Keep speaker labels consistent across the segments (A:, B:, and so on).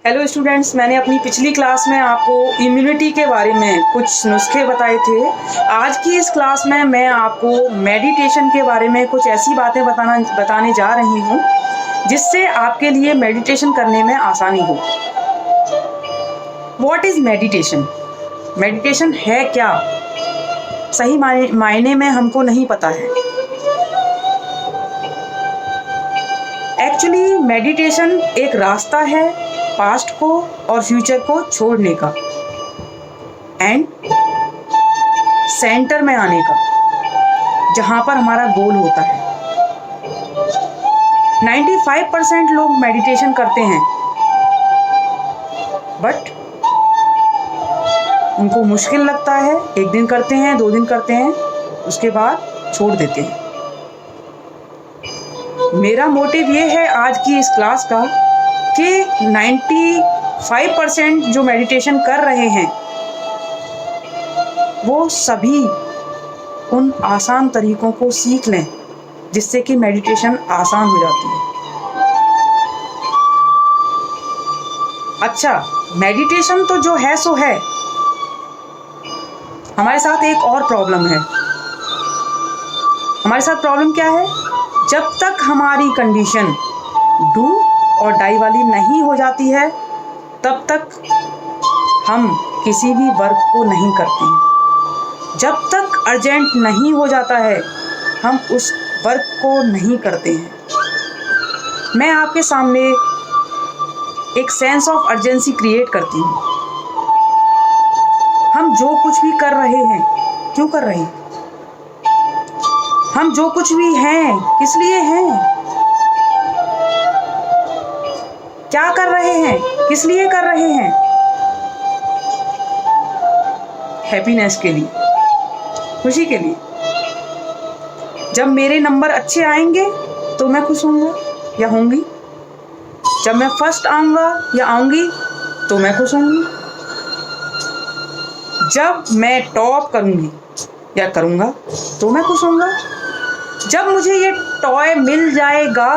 A: Hello students, मैंने अपनी पिछली क्लास में आपको इम्यूनिटी के बारे में कुछ नुस्खे बताए थे। आज की इस क्लास में मैं आपको मेडिटेशन के बारे में कुछ ऐसी बातें बताने जा रही हूँ जिससे आपके लिए मेडिटेशन करने में आसानी हो। What is meditation? मेडिटेशन है क्या? सही मायने में हमको नहीं पता है। एक्चुअली मेडिटेशन एक रास्ता है पास्ट को और फ्यूचर को छोड़ने का एंड सेंटर में आने का, जहाँ पर हमारा गोल होता है। 95% लोग मेडिटेशन करते हैं बट उनको मुश्किल लगता है। एक दिन करते हैं, 2 दिन करते हैं, उसके बाद छोड़ देते हैं। मेरा मोटिव ये है आज की इस क्लास का कि 95% जो मेडिटेशन कर रहे हैं वो सभी उन आसान तरीकों को सीख लें जिससे कि मेडिटेशन आसान हो जाती है। अच्छा, मेडिटेशन तो जो है सो है। हमारे साथ एक और प्रॉब्लम है। हमारे साथ प्रॉब्लम क्या है? जब तक हमारी कंडीशन डू और डाई वाली नहीं हो जाती है तब तक हम किसी भी वर्क को नहीं करते हैं। जब तक अर्जेंट नहीं हो जाता है हम उस वर्क को नहीं करते हैं। मैं आपके सामने एक सेंस ऑफ अर्जेंसी क्रिएट करती हूँ। हम जो कुछ भी कर रहे हैं, क्यों कर रहे हैं? हम जो कुछ भी हैं, किस लिए हैं? क्या कर रहे हैं? किस लिए कर रहे हैं? हैप्पीनेस के लिए, खुशी के लिए। जब मेरे नंबर अच्छे आएंगे तो मैं खुश होऊंगा या होंगी। जब मैं फर्स्ट आऊंगा या आऊंगी तो मैं खुश होंगी। जब मैं टॉप करूंगी या करूंगा तो मैं खुश होऊंगा। जब मुझे ये टॉय मिल जाएगा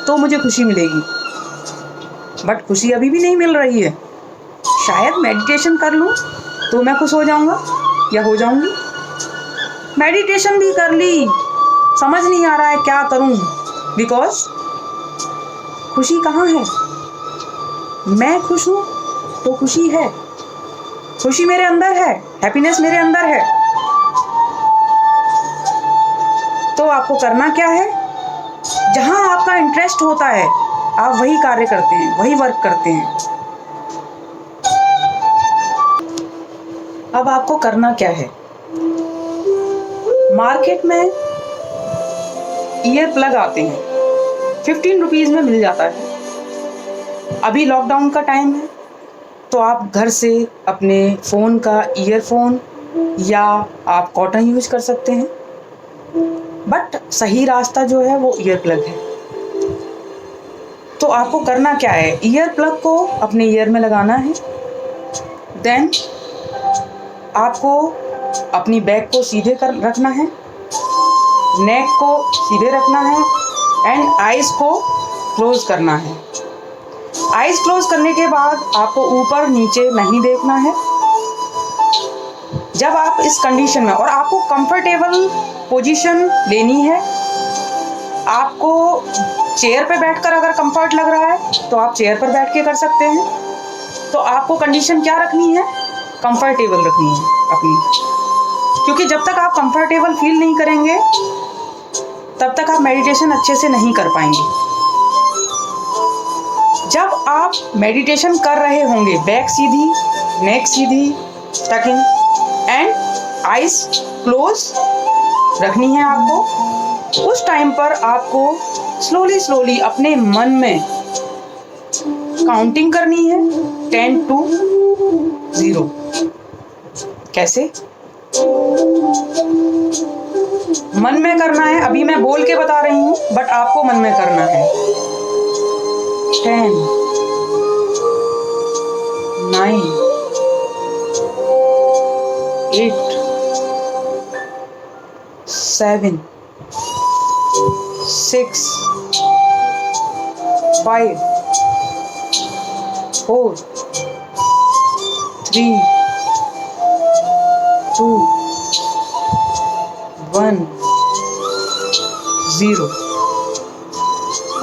A: तो मुझे खुशी मिलेगी। बट खुशी अभी भी नहीं मिल रही है। शायद मेडिटेशन कर लूं तो मैं खुश हो जाऊंगा या हो जाऊंगी। मेडिटेशन भी कर ली, समझ नहीं आ रहा है क्या करूं, बिकॉज खुशी कहाँ है? मैं खुश हूं तो खुशी है। खुशी मेरे अंदर है, हैप्पीनेस मेरे अंदर है। तो आपको करना क्या है? जहां आपका इंटरेस्ट होता है आप वही कार्य करते हैं, वही वर्क करते हैं। अब आपको करना क्या है? मार्केट में ईयर प्लग आते हैं, 15 रुपीज़ में मिल जाता है। अभी लॉकडाउन का टाइम है तो आप घर से अपने फ़ोन का ईयरफोन या आप कॉटन यूज कर सकते हैं। बट सही रास्ता जो है वो ईयर प्लग है। तो आपको करना क्या है? ईयर प्लग को अपने ईयर में लगाना है। देन आपको अपनी बैक को सीधे कर रखना है, नेक को सीधे रखना है एंड आइज़ को क्लोज करना है। आइज़ क्लोज करने के बाद आपको ऊपर नीचे नहीं देखना है। जब आप इस कंडीशन में, और आपको कंफर्टेबल पोजीशन लेनी है। आपको चेयर पे बैठकर अगर कंफर्ट लग रहा है तो आप चेयर पर बैठ के कर सकते हैं। तो आपको कंडीशन क्या रखनी है? कंफर्टेबल रखनी है अपनी, क्योंकि जब तक आप कंफर्टेबल फील नहीं करेंगे तब तक आप मेडिटेशन अच्छे से नहीं कर पाएंगे। जब आप मेडिटेशन कर रहे होंगे, back Sidhi, neck Sidhi, talking and eyes close रखनी है आपको। उस टाइम पर आपको स्लोली अपने मन में काउंटिंग करनी है 10 to 0। कैसे? मन में करना है। अभी मैं बोल के बता रही हूँ बट आपको मन में करना है। 10 9 8 7 6 5 4 3 2 1 0।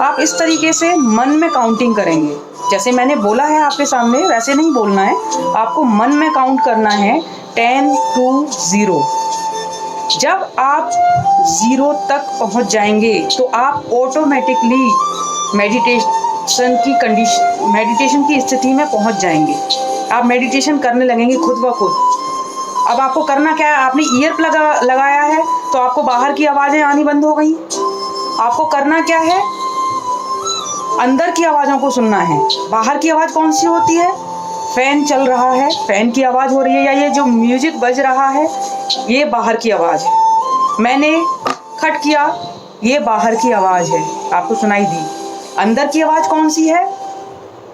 A: आप इस तरीके से मन में काउंटिंग करेंगे। जैसे मैंने बोला है आपके सामने, वैसे नहीं बोलना है, आपको मन में काउंट करना है 10 to 0। जब आप 0 तक पहुंच जाएंगे तो आप ऑटोमेटिकली मेडिटेशन की स्थिति में पहुंच जाएंगे। आप मेडिटेशन करने लगेंगे खुद ब खुद। अब आपको करना क्या है, आपने ईयर प्लग लगाया है तो आपको बाहर की आवाज़ें आनी बंद हो गई। आपको करना क्या है, अंदर की आवाज़ों को सुनना है। बाहर की आवाज़ कौन सी होती है, फैन चल रहा है, फैन की आवाज़ हो रही है, या ये जो म्यूजिक बज रहा है ये बाहर की आवाज़ है। मैंने खट किया, ये बाहर की आवाज़ है, आपको सुनाई दी। अंदर की आवाज़ कौन सी है,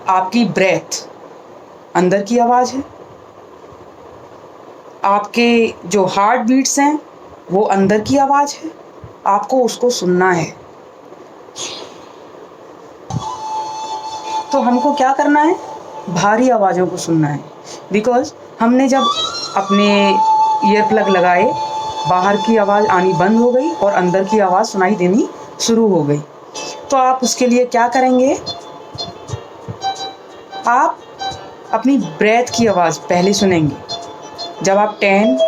A: आपकी ब्रेथ अंदर की आवाज़ है। आपके जो हार्ट बीट्स हैं वो अंदर की आवाज़ है, आपको उसको सुनना है। तो हमको क्या करना है, भारी आवाज़ों को सुनना है। बिकॉज़ हमने जब अपने ईयर प्लग लगाए, बाहर की आवाज़ आनी बंद हो गई और अंदर की आवाज़ सुनाई देनी शुरू हो गई। तो आप उसके लिए क्या करेंगे, आप अपनी ब्रेथ की आवाज़ पहले सुनेंगे। जब आप 10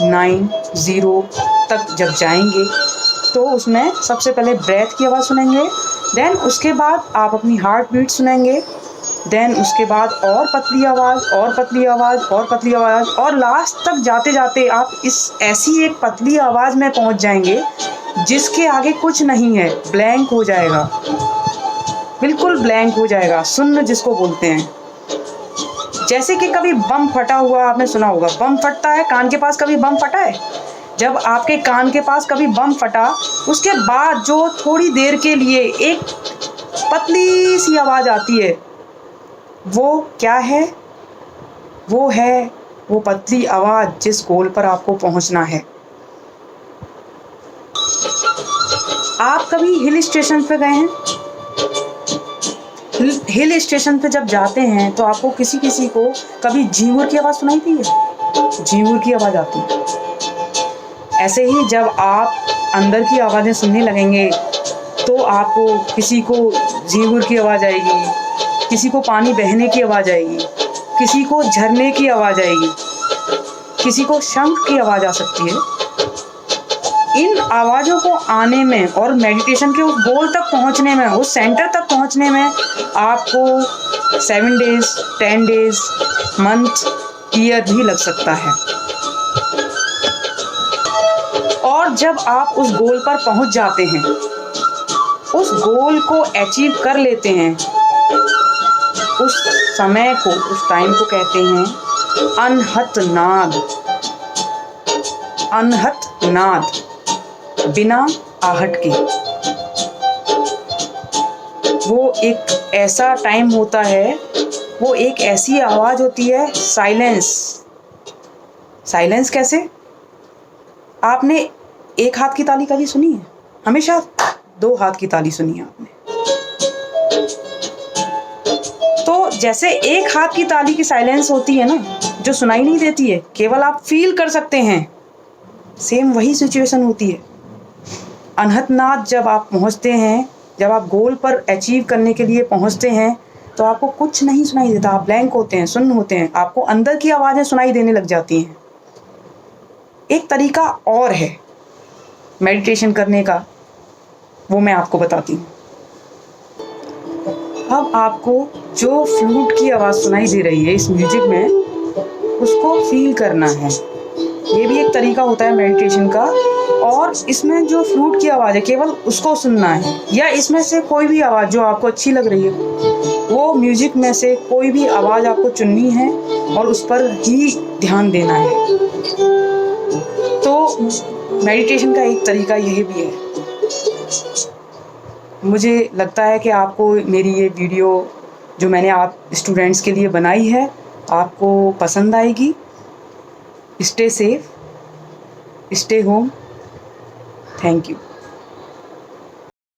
A: 9 0 तक जब जाएंगे तो उसमें सबसे पहले ब्रेथ की आवाज़ सुनेंगे, देन उसके बाद आप अपनी हार्ट बीट सुनेंगे, देन उसके बाद और पतली आवाज़, और पतली आवाज़, और पतली आवाज़, और लास्ट तक जाते जाते आप इस ऐसी एक पतली आवाज़ में पहुंच जाएंगे जिसके आगे कुछ नहीं है, ब्लैंक हो जाएगा, बिल्कुल ब्लैंक हो जाएगा, शून्य जिसको बोलते हैं। जैसे कि कभी बम फटा हुआ आपने सुना होगा, बम फटता है, कान के पास कभी बम फटा है? जब आपके कान के पास कभी बम फटा, उसके बाद जो थोड़ी देर के लिए एक पतली सी आवाज़ आती है, वो क्या है, वो है वो पतली आवाज़ जिस गोल पर आपको पहुंचना है। आप कभी हिल स्टेशन पे गए हैं? हिल स्टेशन पे जब जाते हैं तो आपको किसी किसी को कभी झींगुर की आवाज़ सुनाई दी है? झींगुर की आवाज़ आती है। ऐसे ही जब आप अंदर की आवाज़ें सुनने लगेंगे तो आपको किसी को झींगुर की आवाज़ आएगी, किसी को पानी बहने की आवाज़ आएगी, किसी को झरने की आवाज़ आएगी, किसी को शंख की आवाज़ आ सकती है। इन आवाज़ों को आने में और मेडिटेशन के उस गोल तक पहुंचने में, उस सेंटर तक पहुंचने में आपको 7 डेज, 10 डेज, मंथ, ईयर भी लग सकता है। और जब आप उस गोल पर पहुंच जाते हैं, उस गोल को अचीव कर लेते हैं, उस समय को, उस टाइम को कहते हैं अनहत नाद। अनहत नाद, बिना आहट के। वो एक ऐसा टाइम होता है, वो एक ऐसी आवाज़ होती है, साइलेंस। साइलेंस कैसे? आपने एक हाथ की ताली कभी सुनी है? हमेशा 2 हाथ की ताली सुनी है आपने। तो जैसे एक हाथ की ताली की साइलेंस होती है ना, जो सुनाई नहीं देती है, केवल आप फील कर सकते हैं, सेम वही सिचुएशन होती है। अनहत नाद जब आप पहुंचते हैं, जब आप गोल पर अचीव करने के लिए पहुंचते हैं, तो आपको कुछ नहीं सुनाई देता, आप ब्लैंक होते हैं, शून्य होते हैं, आपको अंदर की आवाज़ें सुनाई देने लग जाती हैं। एक तरीका और है मेडिटेशन करने का, वो मैं आपको बताती हूँ। अब आपको जो फ्लूट की आवाज़ सुनाई दे रही है इस म्यूजिक में, उसको फील करना है। ये भी एक तरीका होता है मेडिटेशन का। और इसमें जो फ्लूट की आवाज़ है, केवल उसको सुनना है, या इसमें से कोई भी आवाज़ जो आपको अच्छी लग रही है, वो म्यूजिक में से कोई भी आवाज़ आपको चुननी है और उस पर ही ध्यान देना है। तो मेडिटेशन का एक तरीका यही भी है। मुझे लगता है कि आपको मेरी ये वीडियो जो मैंने आप स्टूडेंट्स के लिए बनाई है, आपको पसंद आएगी। Stay safe, stay home. Thank you.